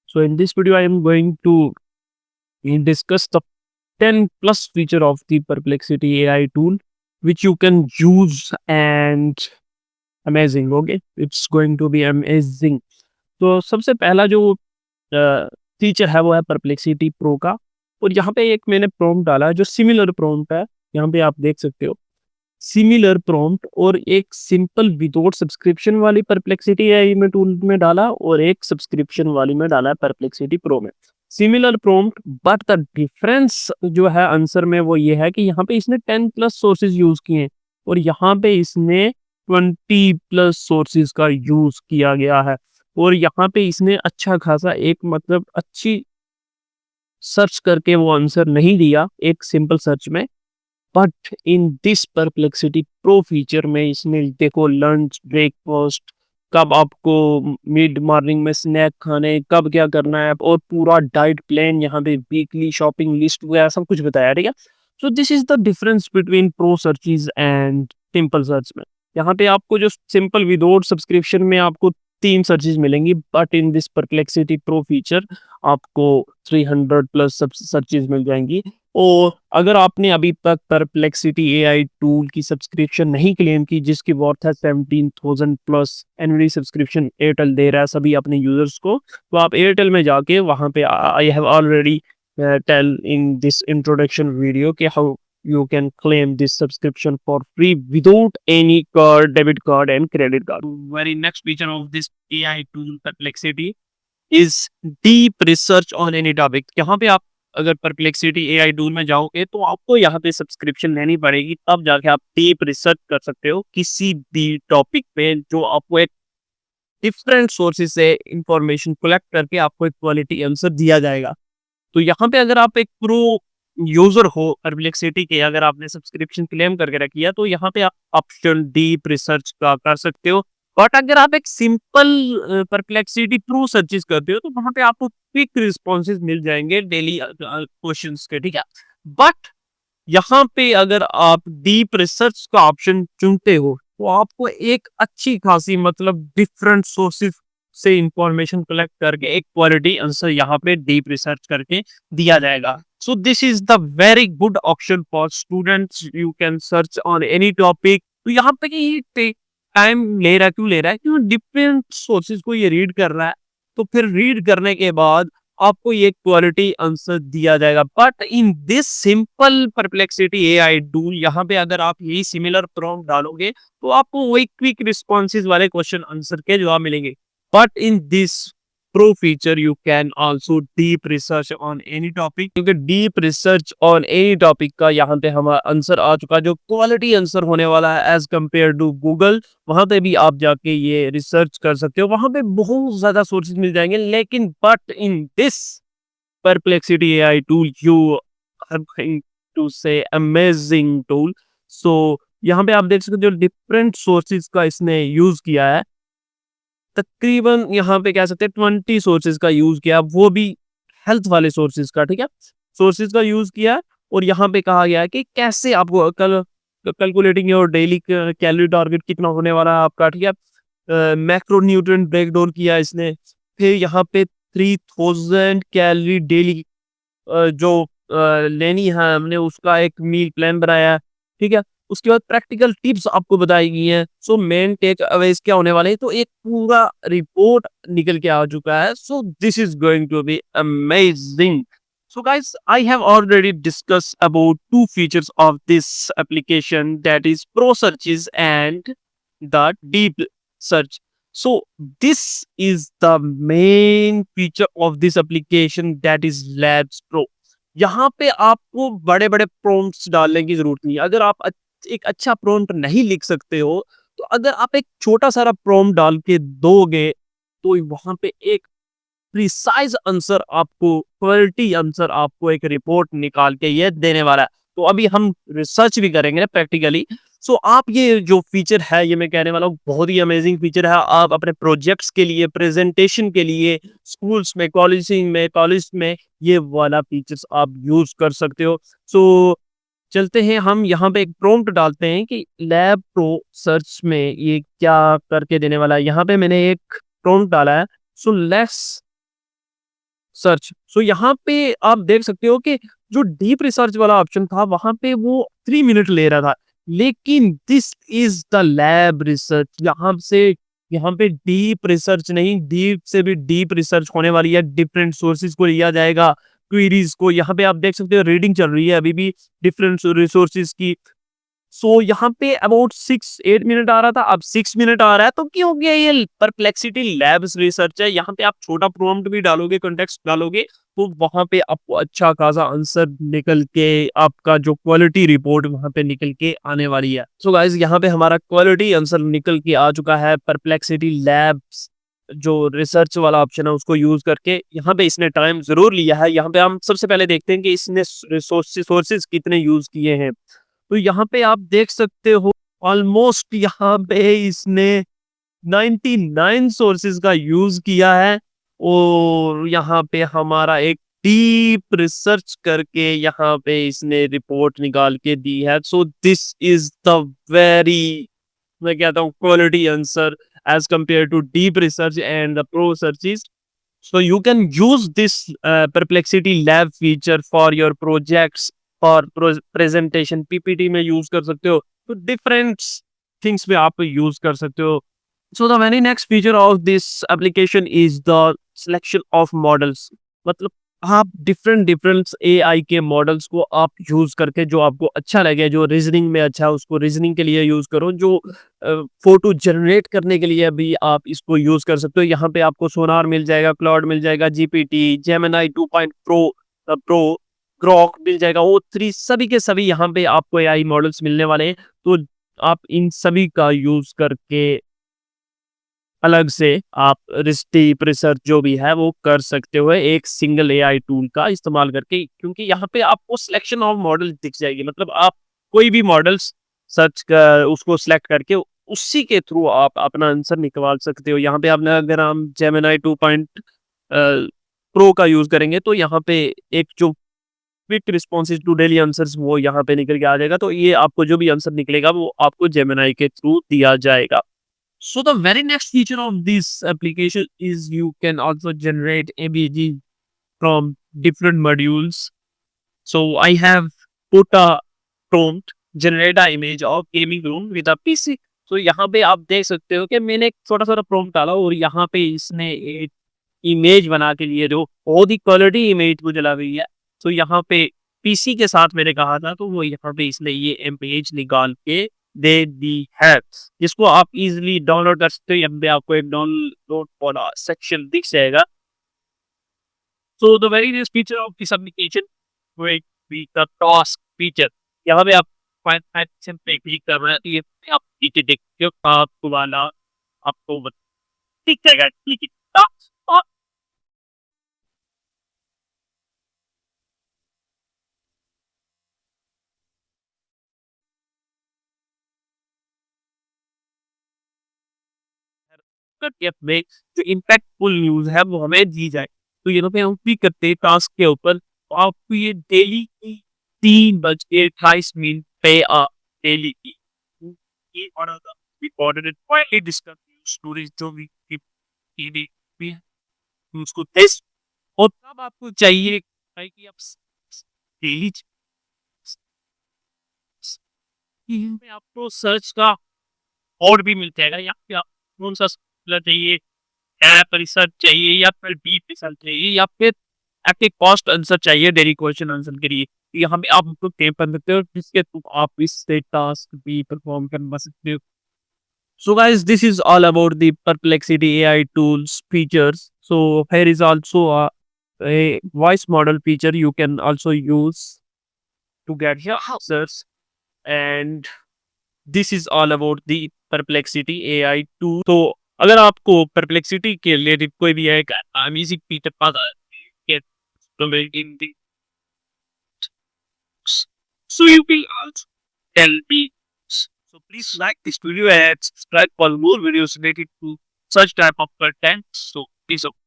So in this video, I am going to discuss the 10 plus feature of the Perplexity AI tool, which you can use and amazing. Okay, it's going to be amazing. तो सबसे पहला जो feature है वो है perplexity pro का। और यहाँ पे एक मैंने प्रॉम्प्ट डाला है जो सिमिलर प्रॉम्प्ट है। यहाँ पे आप देख सकते हो सिमिलर प्रॉम्प्ट, और एक सिंपल विदाउट सब्सक्रिप्शन वाली परप्लेक्सिटी एआई में टूल में डाला और एक सब्सक्रिप्शन वाली में डाला है परप्लेक्सिटी प्रो में। Similar prompt, but the difference जो है आंसर में वो ये है कि यहाँ पे इसने 10 प्लस सोर्सेज यूज किए हैं और यहाँ पे इसने 20 प्लस सोर्सेज का यूज किया गया है। और यहाँ पे इसने अच्छा खासा एक मतलब अच्छी सर्च करके वो आंसर नहीं दिया एक सिंपल सर्च में। But in this perplexity pro feature में इसने देखो लंच, ब्रेकफास्ट, कब आपको मिड मॉर्निंग में स्नैक खाने, कब क्या करना है, और पूरा डाइट प्लान, यहाँ पे वीकली शॉपिंग लिस्ट वगैरह सब कुछ बताया। ठीक है, so this is the difference between pro searches and simple search में। यहाँ पे आपको जो सिंपल विदाउट सब्सक्रिप्शन में आपको 3 सर्चेज मिलेंगी, but in this perplexity pro feature आपको 300 प्लस सर्चेज मिल जाएंगी। और अगर आपने अभी तक परप्लेक्सिटी एआई टूल की सब्सक्रिप्शन नहीं क्लेम की, जिसकी वर्थ है 17,000 प्लस एनुअली सब्सक्रिप्शन एयरटेल दे रहा है सभी अपने यूजर्स को, तो आप एयरटेल में जाके वहां पे I have already tell in this introduction video कि how you can claim this subscription for free without any card, debit card and credit card. Very next feature of this AI tool Perplexity is deep research on any topic. यहाँ पे आप अगर perplexity AI tool में जाओगे तो आपको यहाँ पे सब्सक्रिप्शन लेनी पड़ेगी, तब जाके आप डीप रिसर्च कर सकते हो किसी भी टॉपिक पे, जो आपको एक डिफरेंट सोर्सेज से इंफॉर्मेशन कलेक्ट करके आपको एक क्वालिटी आंसर दिया जाएगा। तो यहाँ पे अगर आप एक प्रो यूजर हो परप्लेक्सिटी के, अगर आपने सब्सक्रिप्शन क्लेम करके रखी है, तो यहाँ पे आप ऑप्शन डीप रिसर्च का कर सकते हो। बट अगर आप एक सिंपल परप्लेक्सिटी प्रो सर्चेस करते हो तो वहां पे आपको क्विक रिस्पॉन्सेज मिल जाएंगे डेली क्वेश्चंस के। ठीक है, बट यहाँ पे अगर आप डीप रिसर्च का ऑप्शन चुनते हो तो आपको एक अच्छी खासी मतलब डिफरेंट सोर्सेज से इंफॉर्मेशन कलेक्ट करके एक क्वालिटी आंसर यहाँ पे डीप रिसर्च करके दिया जाएगा। सो this is the very good option for students, you can search on any topic. तो यहाँ पे ये टाइम ले रहा है, क्यों ले रहा है? क्यों डिफरेंट सोर्सेज को ये रीड कर रहा है, तो फिर रीड करने के बाद आपको ये क्वालिटी आंसर दिया जाएगा। But in this simple perplexity AI tool, यहाँ पे अगर आप यही सिमिलर प्रॉम्प्ट डालोगे तो आपको वही क्विक रिस्पॉन्सेज वाले क्वेश्चन आंसर के जवाब मिलेंगे। But in this pro feature you can also deep research on any topic, क्योंकि deep research on any topic का यहाँ पे हमारा आंसर आ चुका है, जो क्वालिटी आंसर होने वाला है एज कम्पेयर टू गूगल। वहां पे भी आप जाके ये रिसर्च कर सकते हो, वहां पे बहुत ज्यादा सोर्सेज मिल जाएंगे। लेकिन but in this perplexity AI tool you are going to say amazing tool. So यहाँ पे आप देख सकते हो जो डिफरेंट सोर्सेज का इसने यूज किया है, तकरीबन यहाँ पे कह सकते हैं 20 सोर्सेज का यूज किया, वो भी हेल्थ वाले सोर्सेज का। ठीक है, सोर्सेज का यूज किया। और यहाँ पे कहा गया है कि कैसे आपको calculating your daily calorie target कितना होने वाला है आपका। ठीक है, मैक्रो न्यूट्रिएंट ब्रेकडाउन किया इसने। फिर यहाँ पे 3000 कैलोरी डेली जो लेनी है हमने, उसका एक मील प्लान बनाया है। ठीक है, उसके बाद प्रैक्टिकल टिप्स आपको बताई गई हैं। सो मेन टेक अवेज क्या होने वाले हैं, तो एक पूरा रिपोर्ट निकल के आ चुका है। So this is going to be amazing. So guys, I have already discussed about two features of this application, that is Pro Searches and the Deep Search. So this is the main feature of this application, that is Labs Pro. यहाँ पे आपको बड़े बड़े prompts डालने की जरूरत नहीं है। अगर आप एक अच्छा प्रॉम्प्ट नहीं लिख सकते हो, तो अगर आप एक छोटा सारा प्रॉम्प्ट डाल के दोगे तो वहां पे एक प्रिसाइज आंसर आपको, क्वालिटी आंसर आपको एक रिपोर्ट निकाल के ये देने वाला है। तो अभी हम रिसर्च भी करेंगे प्रैक्टिकली। सो आप ये जो फीचर है, ये मैं कहने वाला हूँ बहुत ही अमेजिंग फीचर है। आप अपने प्रोजेक्ट्स के लिए, प्रेजेंटेशन के लिए, स्कूल्स में, कॉलेज में ये वाला फीचर्स आप यूज कर सकते हो। सो चलते हैं, हम यहाँ पे एक प्रॉम्प्ट डालते हैं कि लैब प्रो सर्च में ये क्या करके देने वाला है। यहाँ पे मैंने एक प्रॉम्प्ट डाला है। So let's search. सो यहाँ पे आप देख सकते हो कि जो डीप रिसर्च वाला ऑप्शन था वहाँ पे वो 3 मिनट ले रहा था। लेकिन this is the lab research, यहाँ पे डीप रिसर्च नहीं, डीप से भी डीप रिसर्च होने वाली है। डिफरेंट सोर्सेज़ को लिया जाएगा, क्वेरीज़ को। यहाँ पे आप देख सकते हो रीडिंग चल रही है अभी भी डिफरेंट रिसोर्सेज़ की। सो यहाँ पे अबाउट 6-8 मिनट आ रहा था, अब 6 मिनट आ रहा है। तो क्यों हो गया ये? परप्लेक्सिटी लैब्स रिसर्च है। यहाँ पे आप छोटा प्रॉम्प्ट भी डालोगे, कॉन्टेक्स्ट डालोगे, तो वहाँ पे आपको अच्छा खासा आंसर निकल के, आपका जो क्वालिटी रिपोर्ट वहाँ पे निकल के आने वाली है। सो गाइस, यहाँ पे हमारा क्वालिटी आंसर निकल के आ चुका है। परप्लेक्सिटी लैब्स जो रिसर्च वाला ऑप्शन है उसको यूज करके यहाँ पे इसने टाइम जरूर लिया है। यहाँ पे हम सबसे पहले देखते हैं कि इसने सोर्सेज कितने यूज किए हैं। तो यहाँ पे आप देख सकते हो ऑलमोस्ट यहाँ पे इसने 99 सोर्सेज का यूज किया है। और यहाँ पे हमारा एक डीप रिसर्च करके यहाँ पे इसने रिपोर्ट निकाल के दी है। So this is the very, मैं कहता हूँ, quality answer as compare to deep research and the pro searches. So you can use this Perplexity Lab feature for your projects और presentation PPT में use कर सकते हो। तो different things में आप use कर सकते हो। So the very next feature of this application is the selection of models। मतलब आप डिफरेंट एआई के मॉडल्स को आप यूज करके जो आपको अच्छा लगे, जो रीजनिंग में अच्छा है उसको रीजनिंग के लिए यूज करो। जो फोटो जनरेट करने के लिए भी आप इसको यूज कर सकते हो। यहाँ पे आपको सोनार मिल जाएगा, क्लाउड मिल जाएगा, GPT, Gemini 2 pro pro Grok मिल जाएगा। वो थ्री सभी के सभी यहाँ पे आपको एआई मॉडल्स मिलने वाले हैं। तो आप इन सभी का यूज करके अलग से आप डीप रिसर्च जो भी है वो कर सकते हो एक सिंगल एआई टूल का इस्तेमाल करके। क्योंकि यहाँ पे आपको सिलेक्शन ऑफ मॉडल दिख जाएगी। मतलब आप कोई भी मॉडल्स सर्च कर उसको सिलेक्ट करके उसी के थ्रू आप अपना आंसर निकाल सकते हो। यहाँ पे आपने अगर हम जेमिनी 2 प्रो का यूज करेंगे तो यहाँ पे एक जो quick responses to daily answers वो यहाँ पे निकल के आ जाएगा। तो ये आपको जो भी आंसर निकलेगा वो आपको जेमिनी के थ्रू दिया जाएगा। So the very next feature of this application is you can also generate images from different modules. So I have put a prompt, generate a image of gaming room with a PC. So यहाँ पे आप देख सकते हो कि मैंने एक छोटा सा prompt डाला और यहाँ पे इसने एक इमेज बना के लिए जो बहुत ही क्वालिटी इमेज मुझे लग रही है। तो यहाँ पे पीसी के साथ मैंने कहा था तो वो यहाँ पे इसने ये इमेज निकाल के दे दी है, जिसको आप इजीली डाउनलोड कर सकते हो। यहाँ पे आपको एक डाउनलोड वाला सेक्शन दिख जाएगा। So the very next feature of this application will be the task feature। यहाँ पे आप फाइल सेक्शन पे क्लिक कर रहे हैं तो ये आप नीचे देखते हो आपको वाला आपको दिख जाएगा। क्लिक टास्क में जो इम्पैक्टफुल न्यूज़ है वो हमें दी जाए। तो यहाँ पे हम क्लिक करते हैं टास्क के ऊपर, तो आपको ये डेली की 3:28 पे डेली की ये और recorded and quietly discuss stories जो भी है उसको टेस्ट। और तब आपको चाहिए है कि आप डेली में आपको सर्च का और भी मिल जाएगा। यहाँ पे आप कौन सा चाहिए, ऐप रिसर्च चाहिए या फिर डीप रिसर्च चाहिए या फिर आपके कॉस्ट आंसर चाहिए डेली क्वेश्चन आंसर के लिए, यहाँ पे आप उनको टेप कर सकते हो जिसके थ्रू आप इससे टास्क भी परफॉर्म करवा सकते हो। So guys, this is all about the Perplexity AI tools features. So here is also a voice model feature you can also use to get your answers. And this is all about the Perplexity AI tool। तो अगर आपको Perplexity के related कोई भी एक amazing feature पता है तो in the so you will also tell me। So please like this video and subscribe for more videos related to such type of content. So peace out.